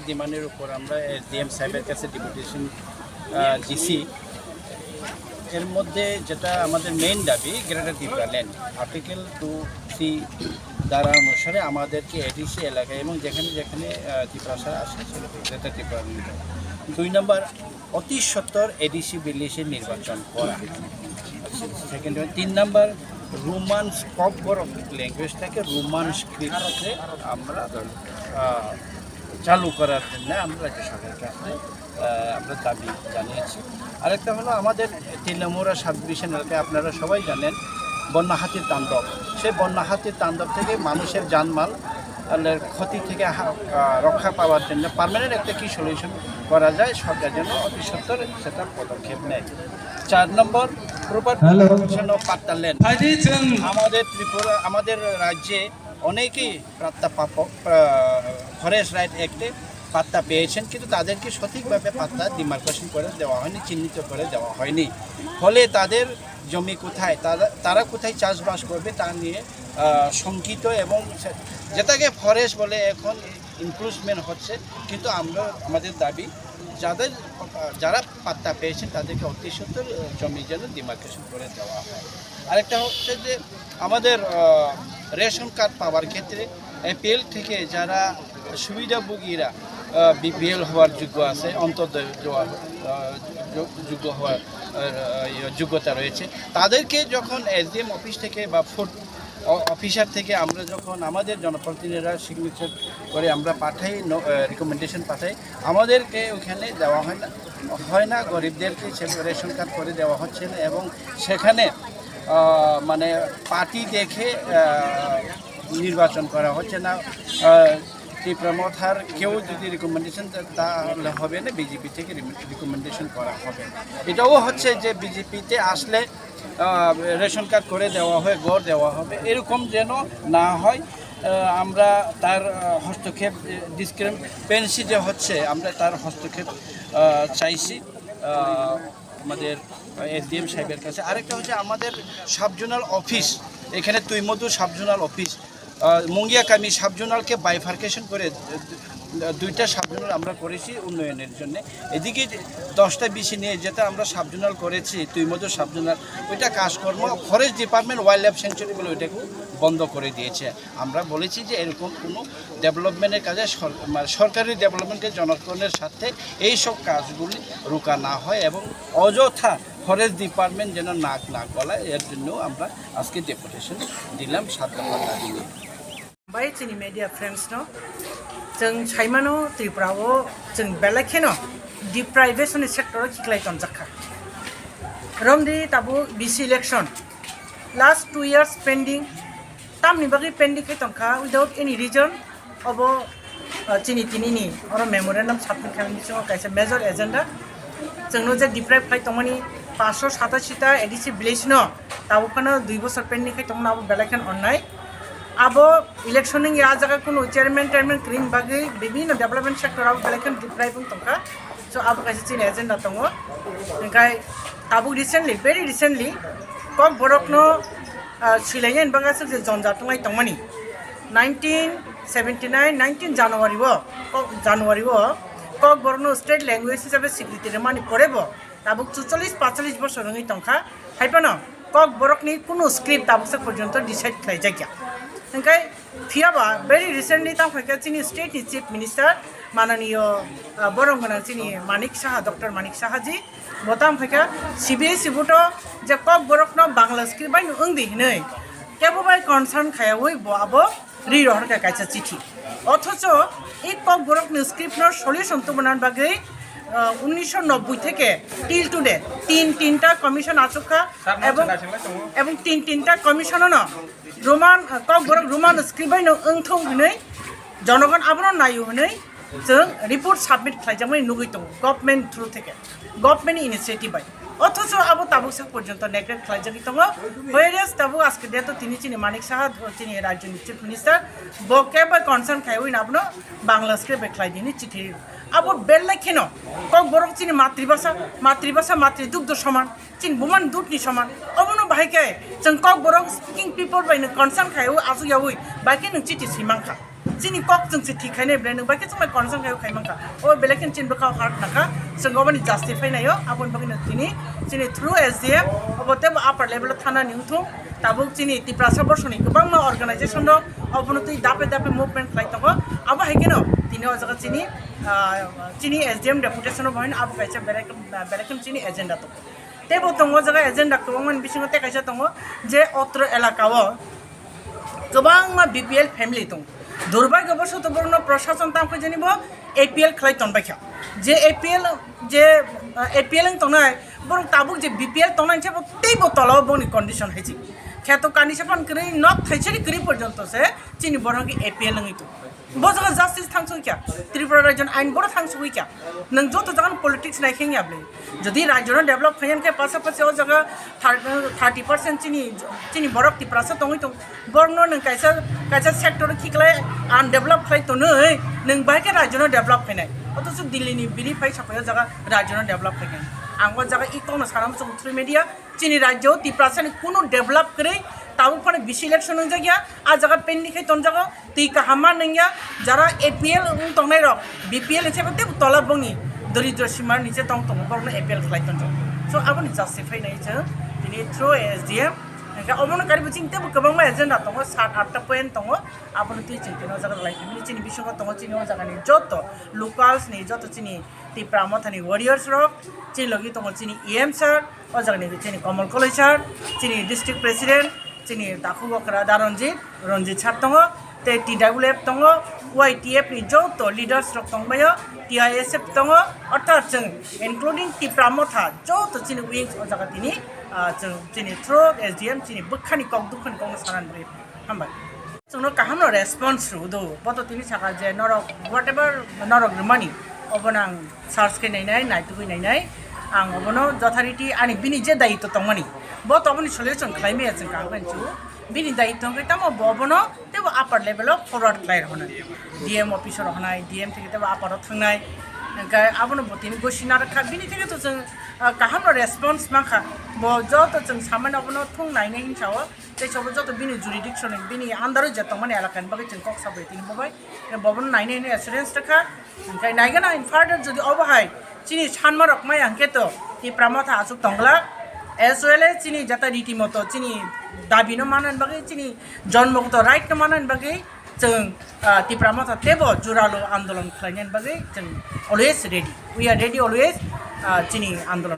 ডিমান্ডের উপর আমরা এসডিএম সাহেবের কাছে ডেপুটেশন দিছি। এর মধ্যে যেটা আমাদের মেইন দাবি গ্রেটার টিপ্রাল্যান্ড আর্টিকেল 2C দ্বারা অনুসারে আমাদেরকে এডিসি এলাকায় এবং যেখানে যেখানে টিপ্রাসা আসে গ্রেটার টিপ্রাল্যান্ড 2 নম্বর অতি সত্বর এডিসি বিলিসি নির্বাচন করা। সেকেন্ড 3 নম্বর রোমান স্কপ ল্যাঙ্গুয়েজটাকে রোমান স্ক্রিপ্টে আমরা চালু করার জন্য আমরা রাজ্য সরকারের কাছে আমরা দাবি জানিয়েছি। আরেকটা হলো আমাদের তেলিয়ামুরা সাব ডিভিশন এলাকায় আপনারা সবাই জানেন বন্যা হাতির তাণ্ডব। সেই বন্যা হাতির তাণ্ডব থেকে মানুষের জানমাল ক্ষতি থেকে রক্ষা পাওয়ার জন্য পার্মানেন্ট একটা কি সলিউশন করা যায় সরকার যেন অতি সত্বর সেটা পদক্ষেপ নেয়। 4 নম্বর পাট্টাল্যান্ড। আমাদের ত্রিপুরা আমাদের রাজ্যে অনেকেই ফরেস্ট রাইট অ্যাক্টে পাত্তা পেয়েছেন, কিন্তু তাদেরকে সঠিকভাবে পাত্তা ডিমার্কেশন করে দেওয়া হয়নি, চিহ্নিত করে দেওয়া হয়নি। ফলে তাদের জমি কোথায়, তারা কোথায় চাষবাস করবে তা নিয়ে শঙ্কিত এবং যেটাকে ফরেস্ট বলে এখন ইনক্রুজমেন্ট হচ্ছে। কিন্তু আমাদের দাবি যারা পাত্তা পেয়েছেন তাদেরকে অতি সত্বর জমি যেন ডিমার্কেশন করে দেওয়া হয়। আরেকটা হচ্ছে যে আমাদের রেশন কার্ড পাওয়ার ক্ষেত্রে এপিএল থেকে যারা সুবিধাভোগীরা বিপিএল হওয়ার যোগ্য আছে, অন্তর্দয় যোগ্য হওয়ার যোগ্যতা রয়েছে, তাদেরকে যখন এসডিএম অফিস থেকে বা ফুড অফিসার থেকে আমরা যখন আমাদের জনপ্রতিনিধিরা সিগনেচার করে আমরা পাঠাই, রিকমেন্ডেশন পাঠাই, আমাদেরকে ওখানে দেওয়া হয় না। গরিবদেরকে রেশন কার্ড করে দেওয়া হচ্ছে না এবং সেখানে মানে পার্টি দেখে নির্বাচন করা হচ্ছে না। টিপ্রা মথার কেউ যদি রিকমেন্ডেশন তাহলে হবে না, বিজেপি থেকে রিকমেন্ডেশন করা হবে। এটাও হচ্ছে যে বিজেপিতে আসলে রেশন কার্ড করে দেওয়া হয়, গড় দেওয়া হবে, এরকম যেন না হয়। আমরা তার হস্তক্ষেপ ডিসক্রিমিনেন্সি যে হচ্ছে আমরা তার হস্তক্ষেপ চাইছি আমাদের এসডিএম সাহেবের কাছে। আরেকটা হচ্ছে আমাদের সাবজোনাল অফিস, এখানে তুইমধু সাবজোনাল অফিস মুঙ্গিয়াকামি সাবজোনালকে বাইফার্কেশন করে 2টা সাবজোনাল আমরা করেছি উন্নয়নের জন্য। এদিকে 10টা বিসি নিয়ে যেটা আমরা সাবজোনাল করেছি তুইমধু সাবজোনাল, ওইটা কাজকর্ম ফরেস্ট ডিপার্টমেন্ট ওয়াইল্ড লাইফ স্যাংচুরিগুলো ওইটাকে বন্ধ করে দিয়েছে। আমরা বলেছি যে এরকম কোনো ডেভেলপমেন্টের কাজে সরকারি ডেভেলপমেন্টের জনগণের সাথে এইসব কাজগুলি রোকা না হয় এবং অযথা ফরেস্ট ডিপার্টমেন্ট যেন নাক না গলায়, এর জন্য আমরা আজকে ডেপুটেশন দিলাম 7 দফা দাবি নিয়ে। बाय जोंनि मेडिया फ्रेंड्स नो जों साइमानो त्रिपुराओ जों बेलेखेनो डिप्राइभेशन सेक्टर खिखलाय तनजाखा रमदि ताबो BC election last 2 years pending तामनि बागै पेंडिंग खाय तनखा विदाउट एनी रिजन अबो जोंनि दिनैनि अर मेमोरेन्डाम साबमिट खालामनायनि सिगां कायसे मेजर एजेंडा जोंनो जे डिप्राइभ खाय तंमानि 587टा एडिसि विलेज नो ताबोखानो 2 बोसोर पेंडिंग खाय तंना आबो बेलेखेन अननाय आबो इलेक्शन या जगह कोनो चेयरमैन क्रीम बागै विभिन्न डेवलपमेंट सेक्टर बेलेखेन डिप्राइभ तंखा सो आबो कायसे जोंनि एजेंडा दङ। ओंखाय आबो भेरी रिसेंटलि कक बरकनो सिलायनाय बागासो जे जनजातंगाय तंमानि 1979 जानुवारी कक बरकनो स्टेट लैंग्वेज हिसाबै स्वीकृति मानि परेबो ताबो 44-45 बोसोर रङै तंखा हाइपानो कक बरकनि कोनो स्क्रिप्ट ताबोसो पर्यन्त डिसाइड खालायजाया। ओंखाय फियाबा भेरी रिसेंटलि तांफायखा जोंनि स्टेटनि चीफ मिनिस्टार माननीय बरंगना जोंनि मानिक साहा डॉक्टर मानिक साहा जी बतामफायखा सीबीएसई बुट जे कक बरकनो बांग्ला स्क्रिप्ट बाय ओंदि नै केबो बाय कनसार्न खायावै बाबो रिरहरका कायसा चिठी अथच एक कक बरकनो स्क्रिप्टनो सल्यूशन तो बनान बागै 1990 থেকে টিল টুডে তিনটা কমিশন আচুকা এবং তিনটা কমিশন রোমান কক বরক রোমান স্ক্রিপ্ট ओंथौ हनै जनगण आबनो नायो हनै जों रिपोर्ट सबमिट खालामजामै नुगै दं गभर्नमेंट थ्रु থেকে गभर्नमेंट इनिशिएटिव बाय अथच आबो ताबुसो पर्यन्त नेग्लेक्ट खालामजाखै दङ। व्हेरेस ताबु आजके डेट तिनी चिनि मानिक साहा चिनि राज्यनि चीफ मिनिस्टार बकेबा कनसार्न खायवै नाबनो बांग्ला स्क्रिप्ट खालामदिनि चिठी आबो बेलेखेनो कक बरक चिनि मातृभाषा मातृदुग्ध समान चिन बुमान दुधनि समान अबनो बाहायके जों कक बरक स्पिकिं पिपल बायनो कनसार्न खायवै आजुयावै बायके नों चिठी सिमांखा chini kok jeng si thikai ne brand ba ke chuma concern kai khai mangka o belekin chin baka hard naka sengo bani justify na yo abon bagin chini through SDM obote upper level thana ningthu tabuk chini Tipra saborsoni gobang ma organization do obonoti dape movement khai tango abo haikeno tini o jaga chini SDM deputation bhain abo kaisa belekin chini agenda to tebo tongo jaga agenda ko man bisingo te kaisa tongo je otro elakao gobang ma BPL family tong দুর্ভাগ্যবশত বর্ণ প্রশাসন তামকে জানিব APL খেলাই তনবাইখা যে APL তনায় বরং তাবুক যে BPL তনায় হিসাবে তেইব তলাও বনি কন্ডিশন হয়েছে খ্যাত কানিসাপান করে নক থাইছে করি পর্যন্ত সে চিনি বরংকে APL লঙিতো বজাগা জাস্টিস থাংছো কিয়া ত্রিপুরা রাজ্য আইন বড় থাংছো কিয়া নং যত জাগান পলিটিক্স নাইখেং ইয়াবলে যদি রাজ্য ডেভেলপ খাইন কে পাশাপাশি ও জায়গা 30% চিনি বরক টিপ্রাসা তংইতো বর্ণ নং কাইসা সেক্টর খিকলাই আনডেভেলপ খাই তো নই নং বাইকে রাজ্য ডেভেলপ খাইনাই অথচ দিল্লিনি বিলি ফাই সাপায় জায়গা রাজ্য ডেভেলপ খাইনাই आंगो जगह इकोनो साराम सब थ्रू मीडिया चीनी राज्य टिप्रासन कोनो डेवलप करे ताऊ फने बिस इलेक्शन हो जागिया आ जगह पेन लिखे तन जगह ती कहामा नंगिया जरा APL तंगनाय रक BPL हिसाब ते तला बंगी दरिद्र सीमा नीचे तंग बरन APL खलाई तन सो आबनि जस्टिफाई नै छ तिनी थ्रू SDM का अबन कारि बुचिं ते गोबां मा एजेंडा तंग 7-8 पॉइंट तंग आबनि ती चिन्तिनो जगह लाइक मिनि चिनि बिसंग तंग चिनि ओ जगह नि जतो लोकल्स नि जतो चिनि Tipra Motha ni warriors rock chini logi tong chini EM sir o jaga ni chini Kamal College sir chini district president chini Dakhu Bakra Ranjit sir tong te TWF tong YTF ni joto leaders rock tong bayo TISF tong orthat jeng including Tipra Motha joto chini wings o jaga tini chini through SDM chini bukhani kok dukhani kong saran bre hamba sono kahamno response ru do boto tini saka je norok whatever norok money अबनां सार्च के नायनाय नायतुगै नायनाय आं अबनो जथारिटी आनि बिनि जे दायित्व तंगमानि ब तबनि solution खालामि जों कागोनचु बिनि दायित्व के तम बबनो तेबो अपर लेभेल अफ फरवार्ड क्लायर होना DM अफिसर होनाय DM থেকে तेबो अपर थांनाय ओंखाय आबनो बतिनि गसिना रखा बिनि থেকে तो जों काहामनो रेसपन्स माखा ब जत जों सामान अबनो थुं नायनाय हिसाव ते सब जत बिनि जुरिडिक्शन बिनि आन्दार जे तंगमानि एलाकानि बागै जों कक साबै तिनि बबाय बबनो नायनायनि एसुरेन्स रखा ओंखाय नायगोन इन फार्दार जदि अबहाय चिनि सानमा रकमाय आंके तो Tipra Motha आसुक तंगला एज वेल एज चिनि जाता रीति मतो चिनि दाबिनो मानन बागै चिनि जन्मगत राइट न मानन बागै जों Tipra Motha तेबो जुरालो आन्दोलन खालायनायनि बागै जों always ready we are ready always चिनि आन्दोलन